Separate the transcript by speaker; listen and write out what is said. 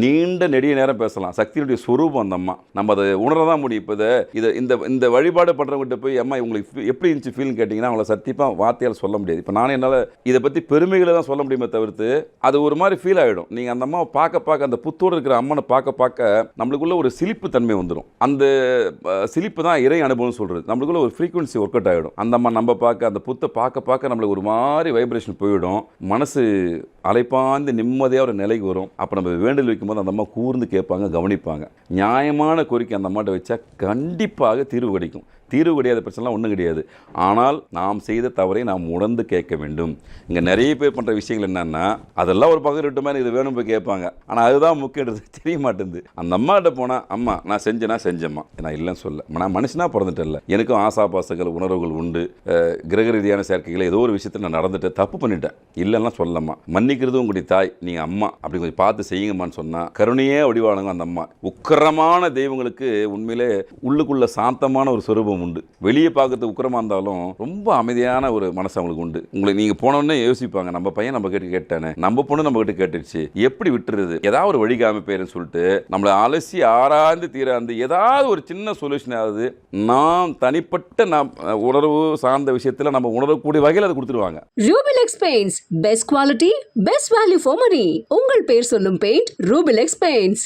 Speaker 1: நீண்ட நெடிய நேரம் பேசலாம். சக்தியினுடைய சொரூபம் அந்த அம்மா. நம்ம அதை உணரதான் முடியும். இப்போ இந்த இந்த வழிபாடு பண்ணுறவங்ககிட்ட போய் அம்மா உங்களுக்கு எப்படி இருந்துச்சு ஃபீல்னு கேட்டிங்கன்னா அவங்கள சத்தியமாக வார்த்தையால் சொல்ல முடியாது. இப்போ நானே என்னால் இதை பற்றி பெருமைகளை தான் சொல்ல முடியுமே தவிர்த்து அது ஒரு மாதிரி ஃபீல் ஆகிடும். நீங்கள் அந்த அம்மாவை பார்க்க அந்த புத்தோடு இருக்கிற அம்மனை பார்க்க நம்மளுக்குள்ள ஒரு சிலிப்பு தன்மை வந்துடும். அந்த சிலிப்பு தான் இறை அனுபவம் சொல்கிறது. நம்மளுக்குள்ள ஒரு ஃப்ரீக்வன்சி ஒர்க் அவுட் ஆகிடும். அந்த அம்மா நம்ம பார்க்க அந்த புத்தை பார்க்க நம்மளுக்கு ஒரு மாதிரி வைப்ரேஷன் போயிடும். மனசு அலைப்பாந்து நிம்மதியாக ஒரு நிலைக்கு வரும். அப்போ நம்ம வேண்டல் வைக்கும்போது அந்த அம்மா கூர்ந்து கேட்பாங்க, கவனிப்பாங்க. நியாயமான கோரிக்கை அந்த அம்மாட்ட வச்சா கண்டிப்பாக தீர்வு கிடைக்கும். தீர்வு கிடையாத பிரச்சனைலாம் ஒன்றும் கிடையாது. ஆனால் நாம் செய்த தவறை நாம் உணர்ந்து கேட்க வேண்டும். இங்கே நிறைய பேர் பண்ணுற விஷயங்கள் என்னென்னா அதெல்லாம் ஒரு பக்கம் ரெட்டு மாதிரி இது வேணும் போய் கேட்பாங்க. ஆனால் அதுதான் முக்கியன்றது தெரிய மாட்டேங்குது. அந்த அம்மாட்ட போனால் அம்மா நான் செஞ்சேம்மா நான் இல்லைன்னு சொல்ல. நான் மனுஷனாக பிறந்துட்டேன்ல, எனக்கும் ஆசாபாசங்கள் உணர்வுகள் உண்டு. கிரக ரீதியான சேர்க்கைகளை ஏதோ ஒரு விஷயத்தில் நான் நடந்துட்டேன், தப்பு பண்ணிட்டேன், இல்லைன்னா சொல்லம்மா, மன்னிக்கிறது உங்களுடைய தாய், நீங்கள் அம்மா அப்படி கொஞ்சம் பார்த்து செய்யுங்கம்மான்னு சொன்னால் கருணையே வடிவானுங்க அந்த அம்மா. உக்கிரமான தெய்வங்களுக்கு உண்மையிலே உள்ளுக்குள்ள சாந்தமான ஒரு சொரூபம் உண்டு. வெளியே பார்க்கறதுக்கு உக்கிரமா இருந்தாலும் ரொம்ப அமைதியான ஒரு மனசு அவங்களுக்கு உண்டு. உங்களை நீங்க போனோடனே யோசிப்பாங்க, நம்ம பையன் நம்ம கிட்ட கேட்டானே, நம்ம பொண்ணு நம்ம கிட்ட கேட்டுருச்சு, எப்படி விட்டுறது, ஏதாவது ஒரு வழி காமிப்பேருன்னு சொல்லிட்டு நம்மளை அலசி ஆராய்ந்து தீராந்து ஏதாவது ஒரு சின்ன சொல்யூஷன் ஆகுது. நாம் தனிப்பட்ட உணர்வு சார்ந்த விஷயத்துல நம்ம உணரக்கூடிய வகையில் அதை கொடுத்துருவாங்க.
Speaker 2: Rubilex paints, best quality, best value for money. உங்கள் பேர் சொல்லும் பெயிண்ட் ரூபிலெக்ஸ் பெயிண்ட்ஸ்.